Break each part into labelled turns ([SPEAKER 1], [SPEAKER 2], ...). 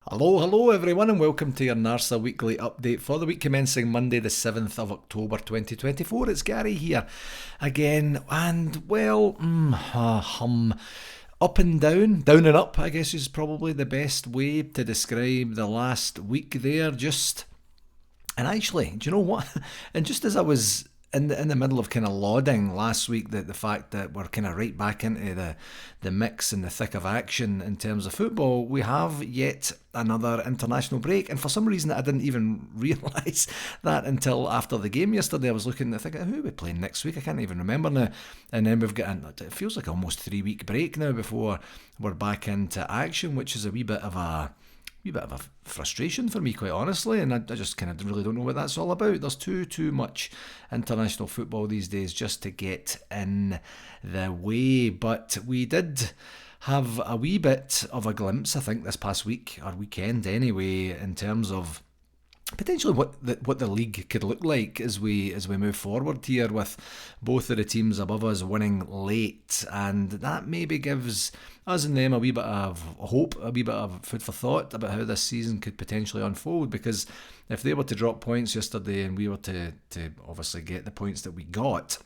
[SPEAKER 1] Hello everyone, and welcome to your NARSA weekly update for the week commencing Monday the 7th of October 2024. It's Gary here again, and up and down and up, I guess is probably the best way to describe the last week there. And actually, do you know what? And just as I was in the middle of kind of lauding last week the fact that we're kind of right back into the mix and the thick of action in terms of football, we have yet another international break. And for some reason, I didn't even realise that until after the game yesterday. I was looking and thinking, who are we playing next week? I can't even remember now. And then we've got, it feels like almost 3 week break now before we're back into action, which is a wee bit of a frustration for me, quite honestly, and I just kind of really don't know what that's all about. There's too much international football these days just to get in the way. But we did have a wee bit of a glimpse, I think, this past week, or weekend anyway, in terms of potentially what the league could look like as we move forward here, with both of the teams above us winning late, and that maybe gives us and them a wee bit of hope, a wee bit of food for thought about how this season could potentially unfold. Because if they were to drop points yesterday and we were to obviously get the points that we got,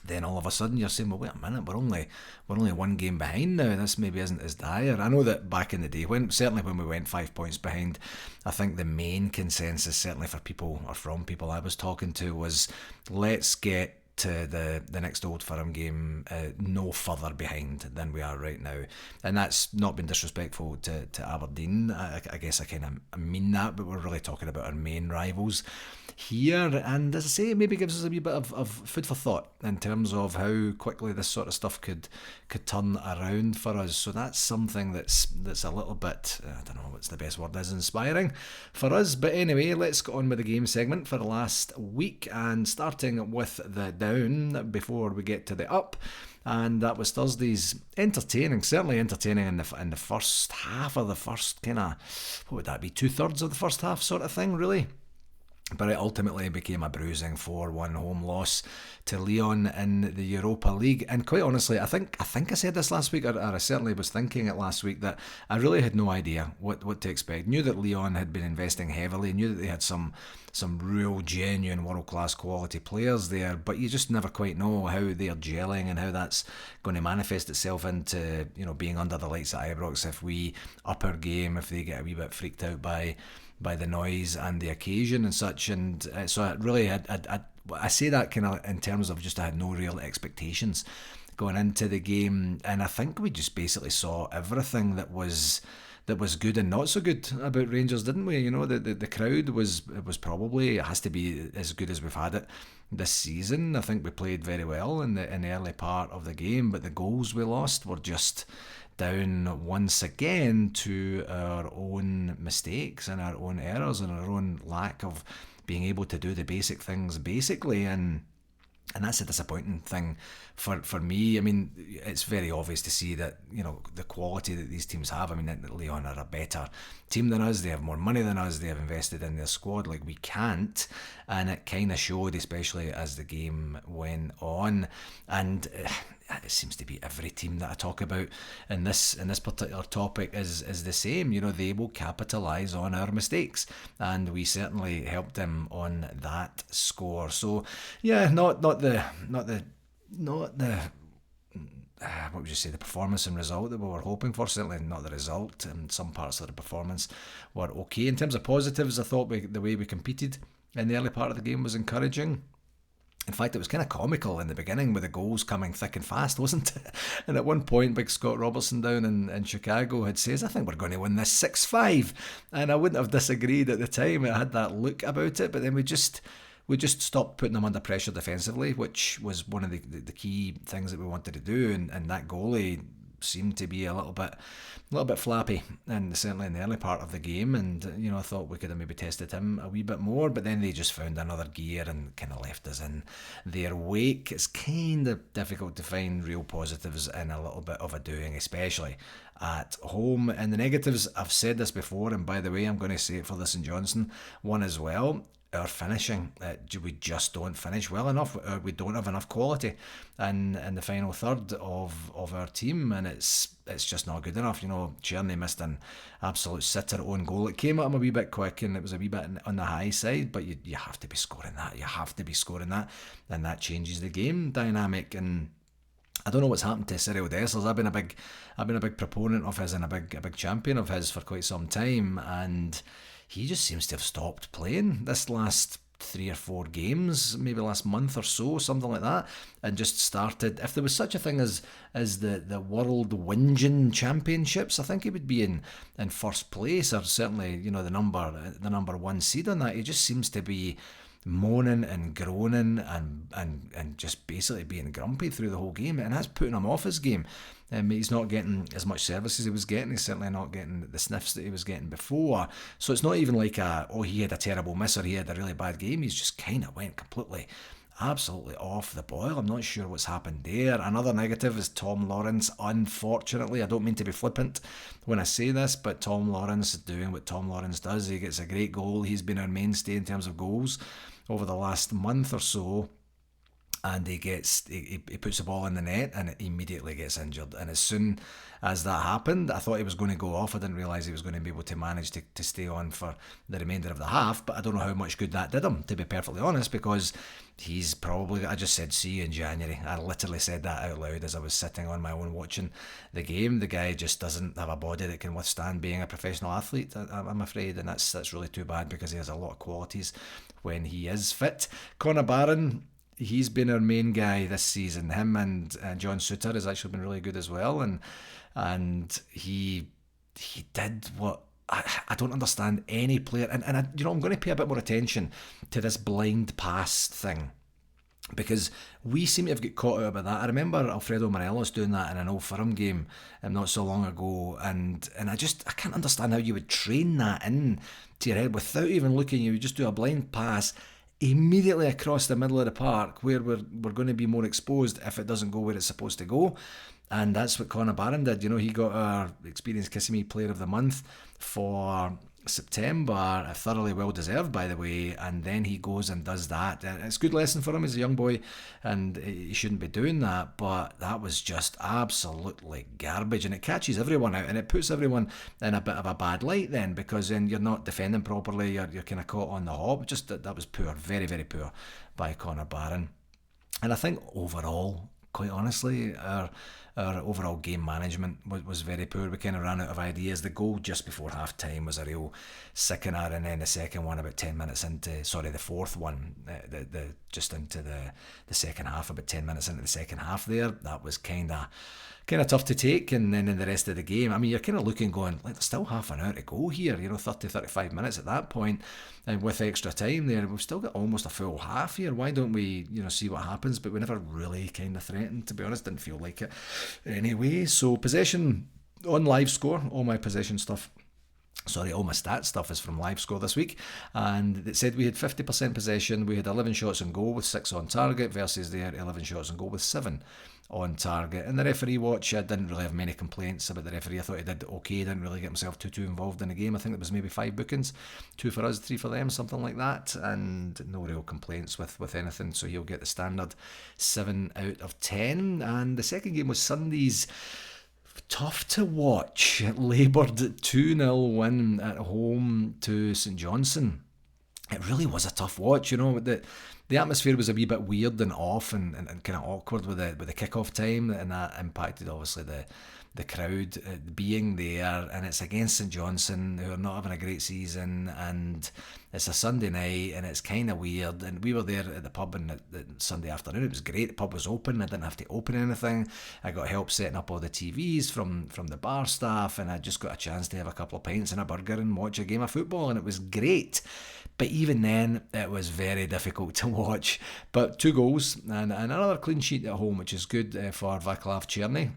[SPEAKER 1] then all of a sudden you're saying, well, wait a minute, we're only one game behind now. This maybe isn't as dire. I know that back in the day, certainly when we went 5 points behind, I think the main consensus, certainly for people or from people I was talking to, was let's get to the next Old Firm game no further behind than we are right now. And that's not been disrespectful to Aberdeen. I guess I kind of mean that, but we're really talking about our main rivals here. And as I say, it maybe gives us a wee bit of food for thought in terms of how quickly this sort of stuff could turn around for us. So that's something that's a little bit, I don't know what's the best word is, inspiring for us. But anyway, let's get on with the game segment for the last week, and starting with the down before we get to the up. And that was Thursday's certainly entertaining in the first half, of the first kind of, what would that be, 2/3 of the first half sort of thing, really. But it ultimately became a bruising 4-1 home loss to Lyon in the Europa League. And quite honestly, I think I said this last week, or I certainly was thinking it last week, that I really had no idea what to expect. Knew that Lyon had been investing heavily, knew that they had some real genuine world-class quality players there, but you just never quite know how they're gelling and how that's going to manifest itself into, being under the lights at Ibrox if we up our game, if they get a wee bit freaked out by the noise and the occasion and such. And so I really had, I say that kind of in terms of just I had no real expectations going into the game, and I think we just basically saw everything that was good and not so good about Rangers, didn't we? The crowd was probably, it has to be as good as we've had it this season. I think we played very well in the early part of the game, but the goals we lost were just down once again to our own mistakes and our own errors and our own lack of being able to do the basic things basically. And that's a disappointing thing for me. I mean, it's very obvious to see that, the quality that these teams have. I mean, Lyon are a better team than us. They have more money than us. They have invested in their squad like we can't. And it kind of showed, especially as the game went on. And it seems to be every team that I talk about in this particular topic is the same. They will capitalise on our mistakes, and we certainly helped them on that score. So yeah, not the what would you say, the performance and result that we were hoping for. Certainly not the result, and some parts of the performance were okay. In terms of positives, I thought the way we competed in the early part of the game was encouraging. In fact, it was kind of comical in the beginning with the goals coming thick and fast, wasn't it? And at one point, big Scott Robertson down in Chicago had says, I think we're going to win this 6-5. And I wouldn't have disagreed at the time. It had that look about it, but then we just stopped putting them under pressure defensively, which was one of the key things that we wanted to do. And that goalie seemed to be a little bit flappy, and certainly in the early part of the game. And I thought we could have maybe tested him a wee bit more, but then they just found another gear and kind of left us in their wake. It's kind of difficult to find real positives in a little bit of a doing, especially at home. And the negatives, I've said this before, and by the way, I'm going to say it for the St Johnstone one as well. our finishing. We just don't finish well enough. We don't have enough quality in the final third of our team, and it's just not good enough. Tierney missed an absolute sitter own goal. It came at him a wee bit quick, and it was a wee bit on the high side, but you have to be scoring that. You have to be scoring that, and that changes the game dynamic. And I don't know what's happened to Cyril Dessers. I've been a big proponent of his and a big champion of his for quite some time, and he just seems to have stopped playing this last 3 or 4 games, maybe last month or so, something like that, and just started. If there was such a thing as the World Whinging Championships, I think he would be in first place, or certainly the number one seed on that. He just seems to be moaning and groaning and just basically being grumpy through the whole game, and that's putting him off his game. He's not getting as much service as he was getting. He's certainly not getting the sniffs that he was getting before. So it's not even like he had a terrible miss or he had a really bad game. He's just kind of went completely, absolutely off the boil. I'm not sure what's happened there. Another negative is Tom Lawrence. Unfortunately, I don't mean to be flippant when I say this, but Tom Lawrence is doing what Tom Lawrence does. He gets a great goal. He's been our mainstay in terms of goals over the last month or so, and he puts the ball in the net and it immediately gets injured. And as soon as that happened, I thought he was going to go off. I didn't realise he was going to be able to manage to stay on for the remainder of the half, but I don't know how much good that did him, to be perfectly honest, because he's probably, I just said see you in January. I literally said that out loud as I was sitting on my own watching the game. The guy just doesn't have a body that can withstand being a professional athlete, I'm afraid, and that's really too bad, because he has a lot of qualities when he is fit. Connor Barron, he's been our main guy this season. Him and John Suter has actually been really good as well, and he did what I don't understand any player, and I'm going to pay a bit more attention to this blind pass thing, because we seem to have got caught out about that. I remember Alfredo Morelos doing that in an Old Firm game not so long ago, and I can't understand how you would train that in to your head without even looking. You would just do a blind pass immediately across the middle of the park, where we're going to be more exposed if it doesn't go where it's supposed to go. And that's what Connor Barron did. He got our Experience Kissimmee Player of the Month for September, thoroughly well deserved, by the way, and then he goes and does that. And it's a good lesson for him. He's a young boy and he shouldn't be doing that, but that was just absolutely garbage, and it catches everyone out and it puts everyone in a bit of a bad light then, because then you're not defending properly, you're kind of caught on the hop. Just that was poor, very, very poor by Connor Barron. And I think overall, quite honestly, our overall game management was very poor. We kind of ran out of ideas. The goal just before half time was a real sickener, and then the second one about 10 minutes into, the fourth one, just into the second half, about 10 minutes into the second half there, that was kind of tough to take. And then in the rest of the game, I mean, you're kind of looking, going, like, there's still half an hour to go here, 35 minutes at that point, and with extra time there, we've still got almost a full half here. Why don't we, see what happens? But we never really kind of threatened, to be honest. Didn't feel like it anyway. So possession on Live Score, all my possession stuff, all my stats stuff is from Live Score this week, and it said we had 50% possession. We had 11 shots on goal with 6 on target versus their 11 shots on goal with 7 on target. And the referee watch, I didn't really have many complaints about the referee. I thought he did okay. He didn't really get himself too involved in the game. I think there was maybe 5 bookings, 2 for us, 3 for them, something like that, and no real complaints with anything. So he'll get the standard 7 out of 10. And the second game was Sunday's tough to watch, laboured 2-0 win at home to St Johnstone. It really was a tough watch, the atmosphere was a wee bit weird and off and kind of awkward with the kick-off time, and that impacted obviously the crowd being there, and it's against St Johnstone, who are not having a great season, and it's a Sunday night, and it's kind of weird. And we were there at the pub on the Sunday afternoon. It was great. The pub was open. I didn't have to open anything. I got help setting up all the TVs from the bar staff, and I just got a chance to have a couple of pints and a burger and watch a game of football, and it was great. But even then, it was very difficult to watch. But 2 goals and another clean sheet at home, which is good for Vaclav Tierney.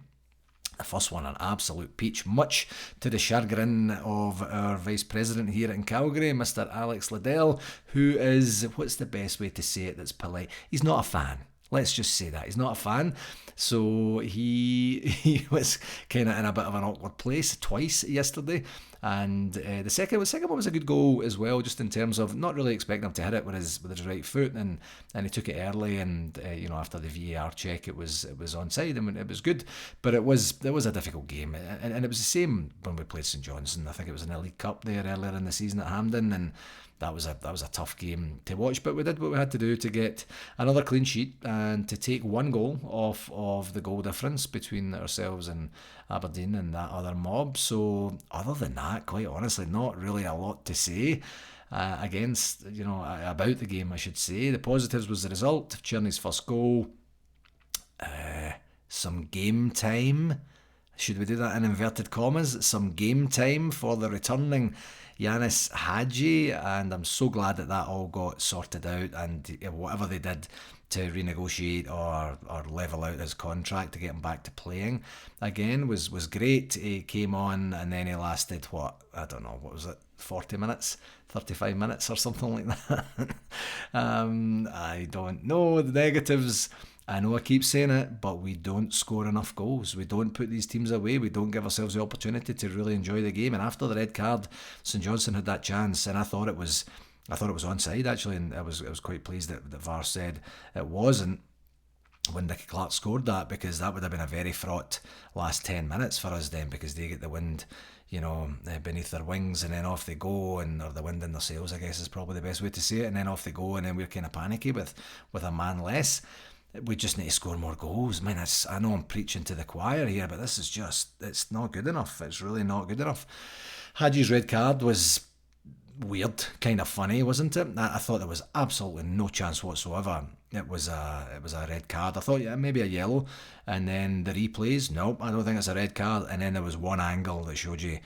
[SPEAKER 1] The first one, an absolute peach, much to the chagrin of our Vice President here in Calgary, Mr. Alex Liddell, who is, what's the best way to say it that's polite? He's not a fan. Let's just say that. He's not a fan. So he was kind of in a bit of an awkward place twice yesterday. And the second one was a good goal as well, just in terms of not really expecting him to hit it with his right foot, and he took it early, and after the VAR check, it was onside, and it was good. But it was a difficult game, and it was the same when we played St Johnstone. I think it was in the League Cup there earlier in the season at Hampden, and that was a tough game to watch, but we did what we had to do to get another clean sheet and to take one goal off of the goal difference between ourselves and Aberdeen and that other mob. So other than that, quite honestly, not really a lot to say about the game, I should say. The positives was the result, Tierney's first goal, some game time. Should we do that in inverted commas? Some game time for the returning Yanis Hadji, and I'm so glad that all got sorted out, and whatever they did to renegotiate or level out his contract to get him back to playing again was great. He came on and then he lasted, what was it, 40 minutes, 35 minutes or something like that. I don't know the negatives. I know I keep saying it, but we don't score enough goals. We don't put these teams away. We don't give ourselves the opportunity to really enjoy the game. And after the red card, St Johnstone had that chance, and I thought it was onside actually, and I was quite pleased that VAR said it wasn't when Nicky Clark scored that, because that would have been a very fraught last 10 minutes for us then, because they get the wind beneath their wings, and then off they go, or the wind in their sails, I guess is probably the best way to say it, and then off they go, and then we're kind of panicky with a man less. We just need to score more goals. I know I'm preaching to the choir here, but this is it's not good enough. It's really not good enough. Hadji's red card was weird, kind of funny, wasn't it? I thought there was absolutely no chance whatsoever. It was a red card. I thought, yeah, maybe a yellow, and then the replays, nope, I don't think it's a red card. And then there was one angle that showed you,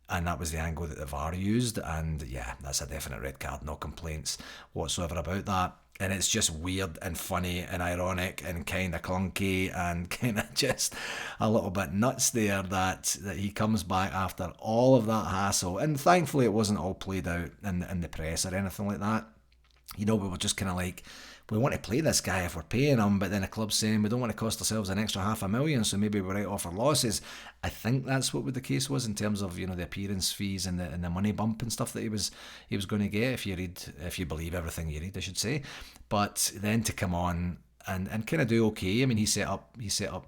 [SPEAKER 1] and that was the angle that the VAR used, and yeah, that's a definite red card. No complaints whatsoever about that. And it's just weird and funny and ironic and kind of clunky and kind of just a little bit nuts there that he comes back after all of that hassle. And thankfully it wasn't all played out in the press or anything like that. We were just kind of like, we want to play this guy if we're paying him, but then the club's saying we don't want to cost ourselves an extra $500,000, so maybe we write off our losses. I think that's what the case was in terms of the appearance fees and the money bump and stuff that he was going to get, if you believe everything you read, I should say. But then to come on and kind of do okay. I mean, he set up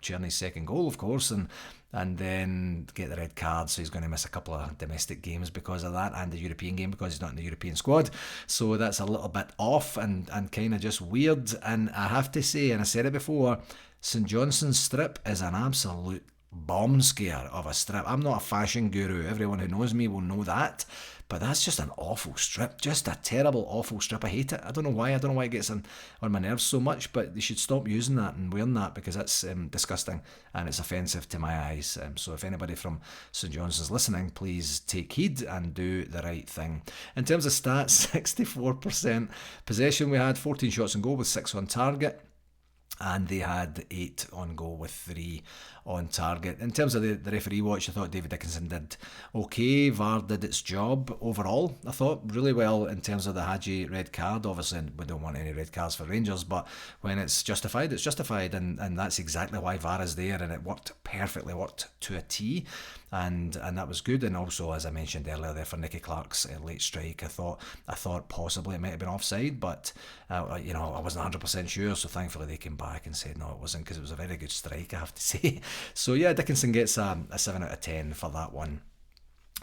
[SPEAKER 1] Tierney's second goal, of course, and then get the red card, so he's going to miss a couple of domestic games because of that, and the European game because he's not in the European squad. So that's a little bit off and kind of just weird. And I have to say, and I said it before, St Johnstone's strip is an absolute bomb scare of a strip. I'm not a fashion guru. Everyone who knows me will know that. But that's just an awful strip. Just a terrible, awful strip. I hate it. I don't know why. It gets on my nerves so much, but they should stop using that and wearing that, because that's disgusting and it's offensive to my eyes. So if anybody from St Johnstone's listening, please take heed and do the right thing. In terms of stats, 64% possession we had, 14 shots on goal with 6 on target. And they had 8 on goal with 3 on target. In terms of the referee watch, I thought David Dickinson did okay. VAR did its job overall, I thought, really well in terms of the Hadji red card. Obviously, we don't want any red cards for Rangers, but when it's justified, it's justified, and that's exactly why VAR is there, and it worked perfectly, worked to a T, and that was good. And also, as I mentioned earlier there, for Nicky Clark's late strike, I thought possibly it might have been offside, but I wasn't 100% sure, so thankfully they came back and said no, it wasn't, because it was a very good strike, I have to say. So yeah, Dickinson gets a 7 out of 10 for that one.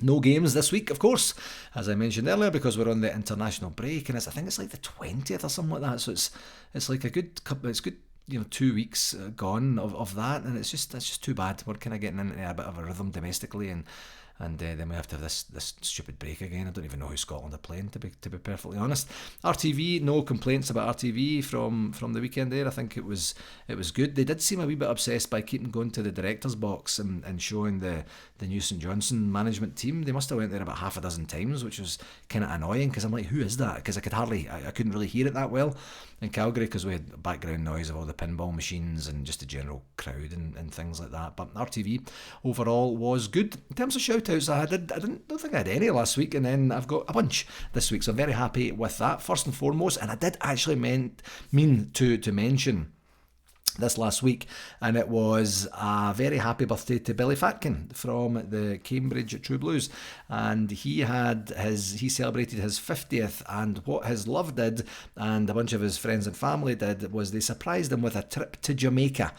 [SPEAKER 1] No games this week, of course, as I mentioned earlier, because we're on the international break, and I think it's like the 20th or something like that. So it's like a good couple. It's good, 2 weeks gone of that, and it's just too bad. We're kind of getting into a bit of a rhythm domestically, and then we have to have this stupid break again. I don't even know who Scotland are playing, to be perfectly honest. RTV, no complaints about RTV from the weekend there. I think it was good. They did seem a wee bit obsessed by keeping going to the director's box and showing the new St Johnstone management team. They must have went there about half a dozen times, which was kind of annoying, because I'm like, who is that? Because I couldn't really hear it that well in Calgary, because we had background noise of all the pinball machines and just the general crowd and things like that. But RTV overall was good. In terms of shout outs, I don't think I had any last week, and then I've got a bunch this week, so I'm very happy with that, first and foremost. And I did actually mean to mention this last week, and it was a very happy birthday to Billy Fatkin from the Cambridge True Blues, and he celebrated his 50th, and what his love did and a bunch of his friends and family did was they surprised him with a trip to Jamaica.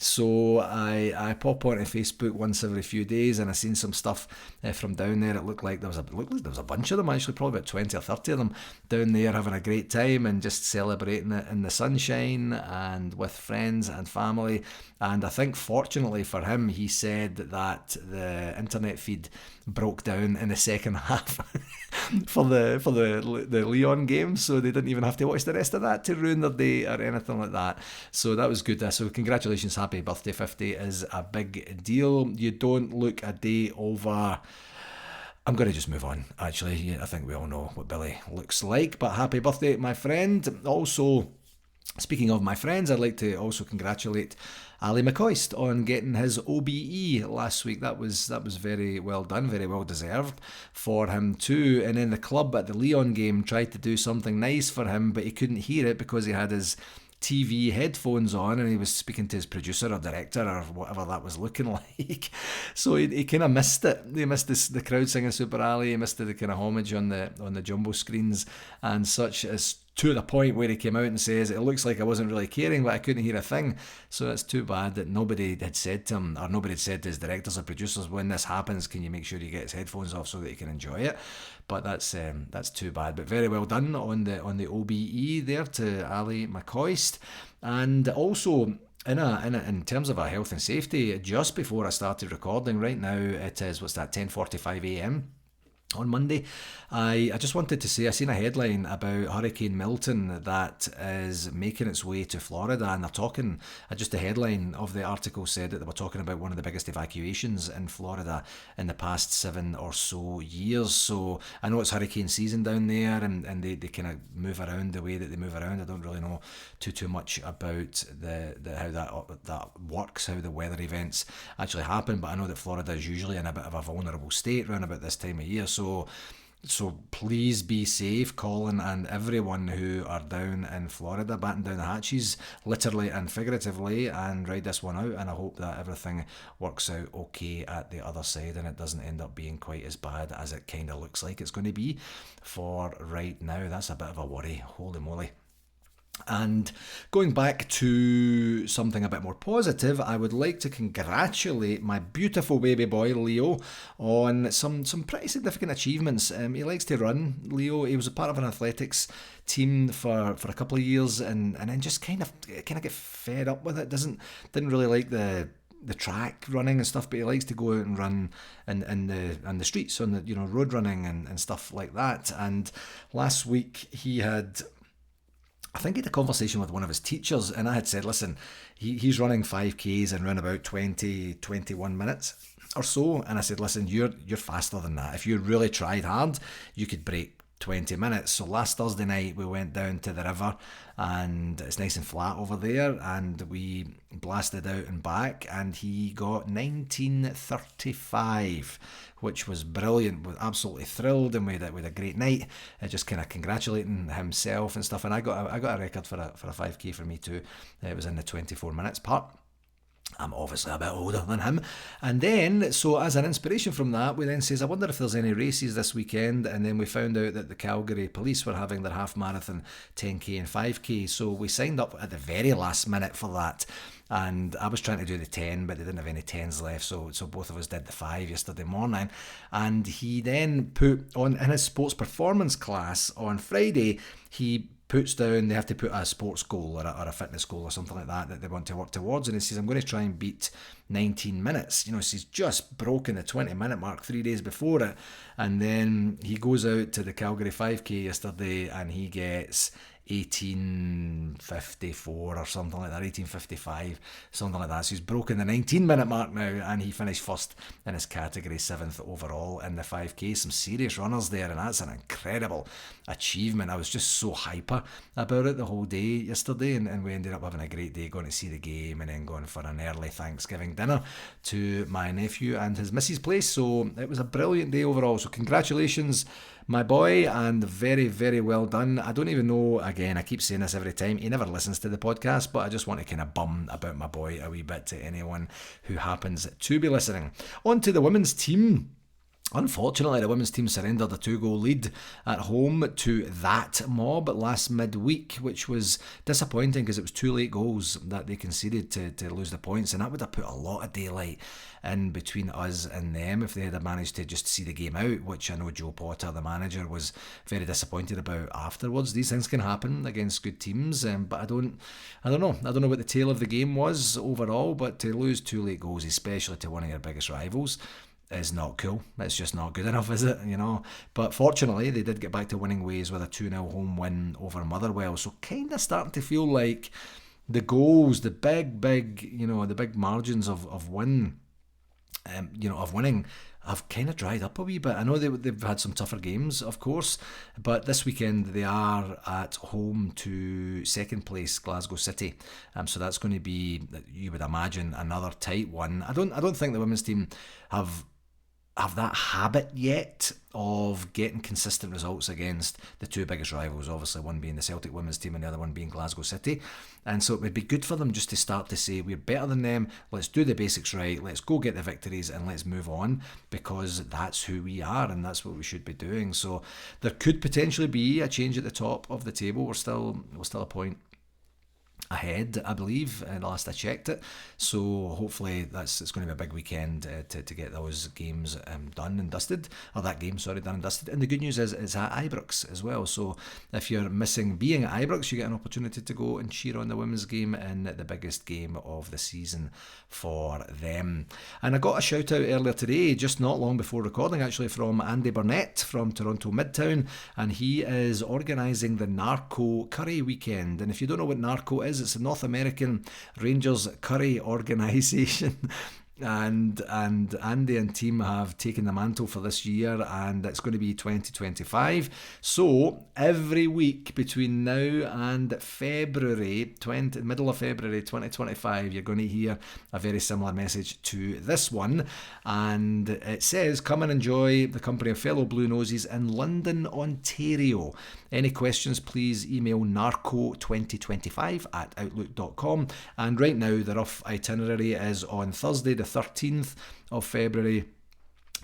[SPEAKER 1] So I pop onto Facebook once every few days, and I seen some stuff from down there. It looked like there was a bunch of them actually, probably about 20 or 30 of them down there having a great time and just celebrating it in the sunshine and with friends and family. And I think fortunately for him, he said that the internet feed broke down in the second half for the Leon game, so they didn't even have to watch the rest of that to ruin their day or anything like that. So that was good. So congratulations, happy birthday. 50 is a big deal. You don't look a day over. I'm going to just move on, actually. I think we all know what Billy looks like, but happy birthday, my friend. Also, speaking of my friends, I'd like to also congratulate Ali McCoist on getting his OBE last week. That was very well done, very well deserved for him too. And then the club at the Leon game tried to do something nice for him, but he couldn't hear it because he had his TV headphones on and he was speaking to his producer or director or whatever that was looking like. So he kind of missed it. He missed the crowd singing Super Ali. He missed the kind of homage on the jumbo screens and such, as to the point where he came out and says, it looks like I wasn't really caring, but I couldn't hear a thing. So it's too bad that nobody had said to him, or nobody had said to his directors or producers, when this happens, can you make sure he gets headphones off so that he can enjoy it? But that's too bad. But very well done on the OBE there to Ali McCoist. And also, in terms of our health and safety, just before I started recording, right now it is, 10:45 a.m. on Monday, I just wanted to say, I seen a headline about Hurricane Milton that is making its way to Florida, and they're talking, just the headline of the article said that they were talking about one of the biggest evacuations in Florida in the past 7 or so years. So I know it's hurricane season down there, and they kind of move around the way that they move around. I don't really know too much about how that works, how the weather events actually happen, but I know that Florida is usually in a bit of a vulnerable state around about this time of year. So please be safe, Colin, and everyone who are down in Florida. Batten down the hatches, literally and figuratively, and ride this one out. And I hope that everything works out okay at the other side and it doesn't end up being quite as bad as it kind of looks like it's going to be for right now. That's a bit of a worry. Holy moly. And going back to something a bit more positive, I would like to congratulate my beautiful baby boy Leo on some pretty significant achievements. He likes to run, Leo. He was a part of an athletics team for a couple of years, and then just kind of get fed up with it. Didn't really like the track running and stuff, but he likes to go out and run in the streets, on the road running and stuff like that. And last week I think he had a conversation with one of his teachers, and I had said, listen, he's running 5Ks in around about 21 minutes or so. And I said, listen, you're faster than that. If you really tried hard, you could break 20 minutes. So last Thursday night we went down to the river, and it's nice and flat over there, and we blasted out and back, and he got 19:35, which was brilliant. Was absolutely thrilled, and we had a great night, just kind of congratulating himself and stuff. And I got a record for a 5K for me too. It was in the 24 minutes part. I'm obviously a bit older than him. And then, so as an inspiration from that, we then says, I wonder if there's any races this weekend. And then we found out that the Calgary police were having their half marathon, 10K and 5K. So we signed up at the very last minute for that. And I was trying to do the 10, but they didn't have any 10s left. So both of us did the 5 yesterday morning. And he then put on, in his sports performance class on Friday, he puts down, they have to put a sports goal or a fitness goal or something like that they want to work towards, and he says, I'm going to try and beat 19 minutes. So he's just broken the 20-minute mark 3 days before it, and then he goes out to the Calgary 5K yesterday and he gets 18:54 or something like that, 18:55, something like that. So he's broken the 19-minute mark now, and he finished first in his category, 7th overall in the 5K. Some serious runners there, and that's an incredible achievement. I was just so hyper about it the whole day yesterday, and we ended up having a great day, going to see the game and then going for an early Thanksgiving dinner to my nephew and his missus' place. So it was a brilliant day overall. So congratulations, my boy, and very, very well done. I don't even know, again, I keep saying this every time, he never listens to the podcast, but I just want to kind of bum about my boy a wee bit to anyone who happens to be listening. On to the women's team. Unfortunately, the women's team surrendered a 2-goal lead at home to that mob last midweek, which was disappointing because it was 2 late goals that they conceded to lose the points, and that would have put a lot of daylight in between us and them if they had managed to just see the game out, which I know Joe Potter, the manager, was very disappointed about afterwards. These things can happen against good teams, but I don't know what the tale of the game was overall, but to lose 2 late goals, especially to one of your biggest rivals, is not cool. It's just not good enough, is it? But fortunately, they did get back to winning ways with a 2-0 home win over Motherwell. So kind of starting to feel like the goals, the big, the big margins of win, of winning, have kind of dried up a wee bit. I know they've had some tougher games, of course, but this weekend they are at home to second place Glasgow City. So that's going to be, you would imagine, another tight one. I don't think the women's team have that habit yet of getting consistent results against the 2 biggest rivals, obviously one being the Celtic women's team and the other one being Glasgow City. And so it would be good for them just to start to say, we're better than them, let's do the basics right, let's go get the victories and let's move on, because that's who we are and that's what we should be doing. So there could potentially be a change at the top of the table. We're still a point ahead, I believe, the last I checked it. So hopefully it's going to be a big weekend to get those games done and dusted, or that game, sorry, done and dusted. And the good news is it's at Ibrox as well. So if you're missing being at Ibrox, you get an opportunity to go and cheer on the women's game in the biggest game of the season for them. And I got a shout out earlier today, just not long before recording actually, from Andy Burnett from Toronto Midtown, and he is organising the NARCO Curry Weekend. And if you don't know what NARCO is, it's a North American Rangers curry organisation. And Andy and team have taken the mantle for this year, and it's going to be 2025. So every week between now and middle of February 2025, you're going to hear a very similar message to this one, and it says, come and enjoy the company of fellow Blue Noses in London, Ontario. Any questions, please email narco2025@outlook.com. And right now the rough itinerary is on Thursday the 13th of February.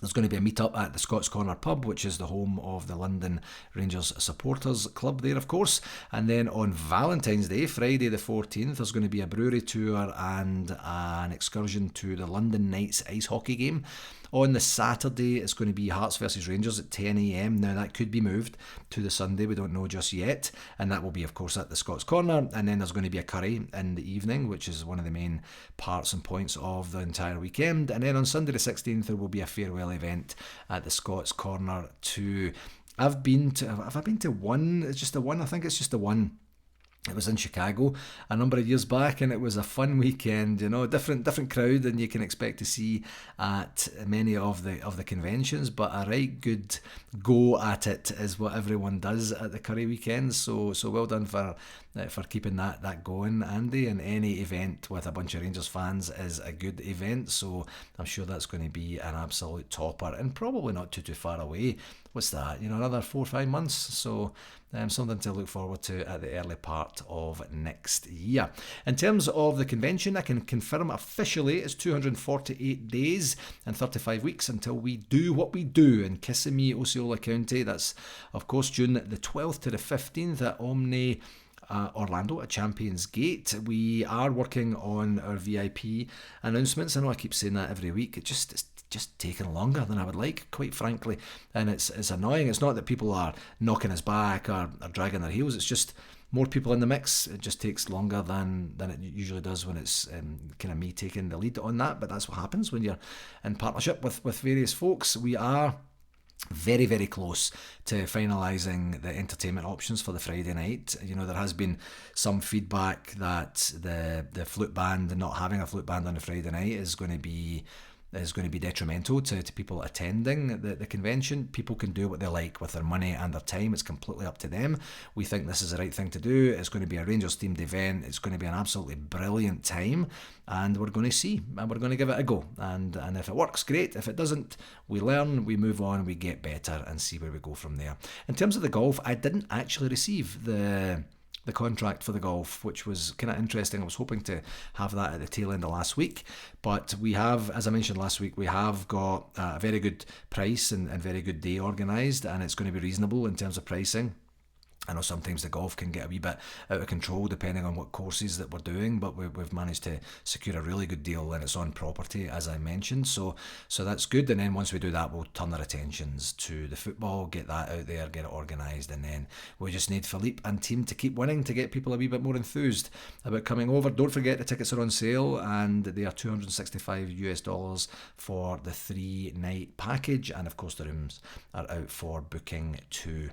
[SPEAKER 1] There's going to be a meet-up at the Scots Corner pub, which is the home of the London Rangers Supporters Club there, of course. And then on Valentine's Day, Friday the 14th, there's going to be a brewery tour and an excursion to the London Knights ice hockey game. On the Saturday, it's going to be Hearts versus Rangers at 10 a.m. Now, that could be moved to the Sunday. We don't know just yet. And that will be, of course, at the Scots Corner. And then there's going to be a curry in the evening, which is one of the main parts and points of the entire weekend. And then on Sunday the 16th, there will be a farewell event at the Scots Corner too. Have I been to one? It's just the one. I think it's just the one. It was in Chicago a number of years back, and it was a fun weekend. Different crowd than you can expect to see at many of the conventions, but a right good go at it is what everyone does at the curry weekends. So well done for keeping that going, Andy. And any event with a bunch of Rangers fans is a good event, so I'm sure that's going to be an absolute topper, and probably not too far away. What's that? Another 4 or 5 months. So something to look forward to at the early part of next year. In terms of the convention, I can confirm officially it's 248 days and 35 weeks until we do what we do in Kissimmee, Osceola County. That's, of course, June the 12th to the 15th at Omni Orlando at Champions Gate. We are working on our VIP announcements. I know I keep saying that every week. It's just taking longer than I would like, quite frankly, and it's annoying. It's not that people are knocking us back or dragging their heels. It's just more people in the mix. It just takes longer than it usually does when it's kind of me taking the lead on that, but that's what happens when you're in partnership with various folks. We are very, very close to finalising the entertainment options for the Friday night. There has been some feedback that the flute band, and not having a flute band on the Friday night, is going to be is going to be detrimental to people attending the convention. People can do what they like with their money and their time. It's completely up to them. We think this is the right thing to do. It's going to be a Rangers themed event. It's going to be an absolutely brilliant time, and we're going to see, and we're going to give it a go. And if it works, great. If it doesn't, we learn, we move on, we get better, and see where we go from there. In terms of the golf, I didn't actually receive the contract for the golf, which was kind of interesting. I was hoping to have that at the tail end of last week, but we have, as I mentioned last week, we have got a very good price and very good day organised, and it's going to be reasonable in terms of pricing. I know sometimes the golf can get a wee bit out of control depending on what courses that we're doing, but we've managed to secure a really good deal, and it's on property, as I mentioned, so that's good. And then once we do that, we'll turn our attentions to the football, get that out there, get it organised, and then we just need Philippe and team to keep winning to get people a wee bit more enthused about coming over. Don't forget the tickets are on sale, and they are $265 for the 3-night package, and of course the rooms are out for booking too.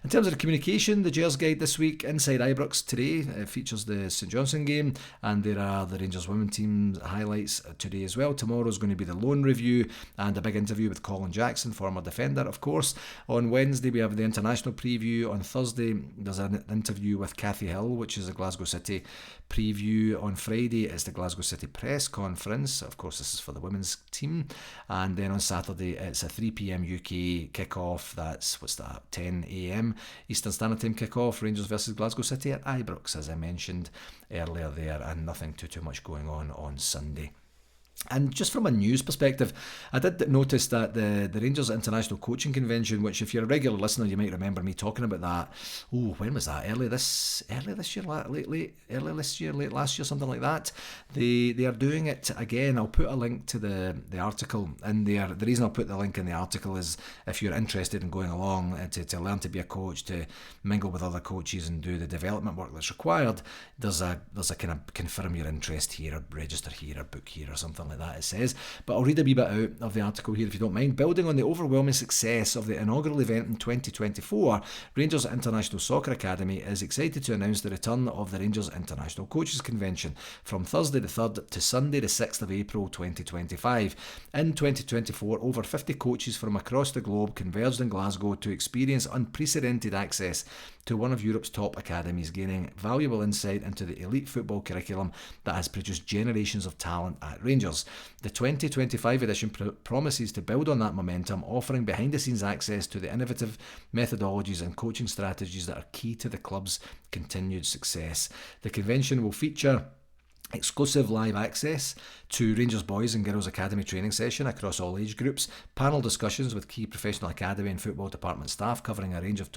[SPEAKER 1] In terms of the communication, the Gers Guide this week, Inside Ibrox today. It features the St Johnstone game, and there are the Rangers women team highlights today as well. Tomorrow is going to be the loan review and a big interview with Colin Jackson, former defender, of course. On Wednesday we have the international preview. On Thursday there's an interview with Cathy Hill, which is a Glasgow City preview. On Friday it's the Glasgow City press conference. Of course, this is for the women's team. And then on Saturday it's a 3 p.m. UK kickoff. That's 10 a.m. Eastern Standard Time kickoff, Rangers versus Glasgow City at Ibrox, as I mentioned earlier there, and nothing too much going on Sunday. And just from a news perspective, I did notice that the Rangers International Coaching Convention, which if you're a regular listener, you might remember me talking about that. Oh, when was that? Early this year, late last year, something like that. They are doing it again. I'll put a link to the article in there. The reason I'll put the link in the article is if you're interested in going along to learn to be a coach, to mingle with other coaches and do the development work that's required, there's a kind of confirm your interest here, or register here, or book here, or something like that, it says. But I'll read a wee bit out of the article here if you don't mind. Building on the overwhelming success of the inaugural event in 2024, Rangers International Soccer Academy is excited to announce the return of the Rangers International Coaches Convention from Thursday the 3rd to Sunday the 6th of April 2025. In 2024, over 50 coaches from across the globe converged in Glasgow to experience unprecedented access to one of Europe's top academies, gaining valuable insight into the elite football curriculum that has produced generations of talent at Rangers. The 2025 edition promises to build on that momentum, offering behind-the-scenes access to the innovative methodologies and coaching strategies that are key to the club's continued success. The convention will feature exclusive live access to Rangers Boys and Girls Academy training session across all age groups, panel discussions with key professional academy and football department staff covering a range of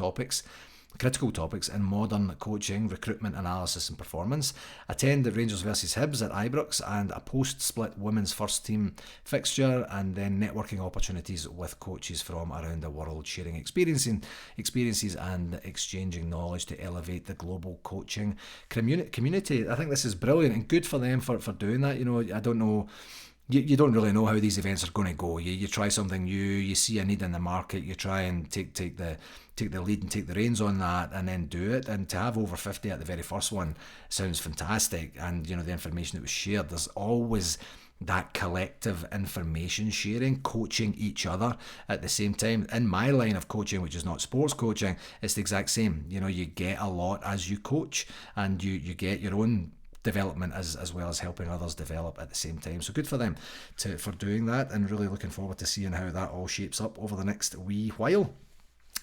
[SPEAKER 1] critical topics in modern coaching, recruitment, analysis and performance. Attend the Rangers versus Hibs at Ibrox and a post-split women's first team fixture, and then networking opportunities with coaches from around the world, sharing experiences and exchanging knowledge to elevate the global coaching community. I think this is brilliant and good for them for doing that. You know, I don't know, you don't really know how these events are going to go. You try something new, you see a need in the market, you try and take the lead and take the reins on that, and then do it. And to have over 50 at the very first one sounds fantastic. And you know, the information that was shared, there's always that collective information sharing, coaching each other at the same time. In my line of coaching, which is not sports coaching, it's the exact same. You know, you get a lot as you coach, and you get your own development as well as helping others develop at the same time. So good for them for doing that, and really looking forward to seeing how that all shapes up over the next wee while.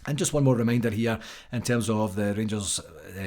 [SPEAKER 1] And just one more reminder here in terms of the Rangers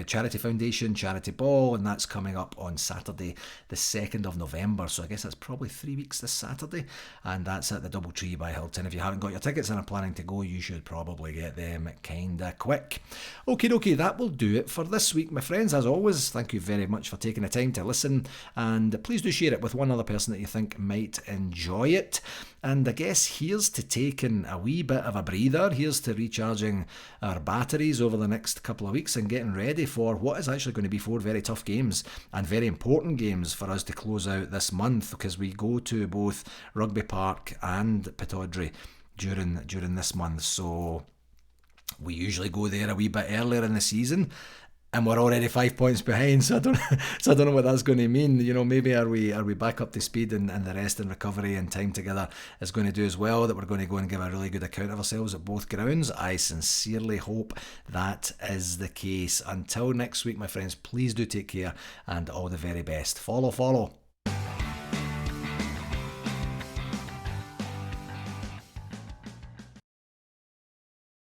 [SPEAKER 1] Charity Foundation Charity Ball, and that's coming up on Saturday the 2nd of November, so I guess that's probably 3 weeks this Saturday, and that's at the Doubletree by Hilton. If you haven't got your tickets and are planning to go, you should probably get them kinda quick. Okay, that will do it for this week, my friends. As always, thank you very much for taking the time to listen, and please do share it with one other person that you think might enjoy it. And I guess here's to taking a wee bit of a breather, here's to recharging our batteries over the next couple of weeks and getting ready for what is actually going to be 4 very tough games and very important games for us to close out this month, because we go to both Rugby Park and Pittodrie during this month. So we usually go there a wee bit earlier in the season, and we're already 5 points behind. So I don't, so I don't know what that's going to mean. You know, maybe are we back up to speed, and the rest and recovery and time together is going to do as well. That we're going to go and give a really good account of ourselves at both grounds. I sincerely hope that is the case. Until next week, my friends, please do take care and all the very best. Follow.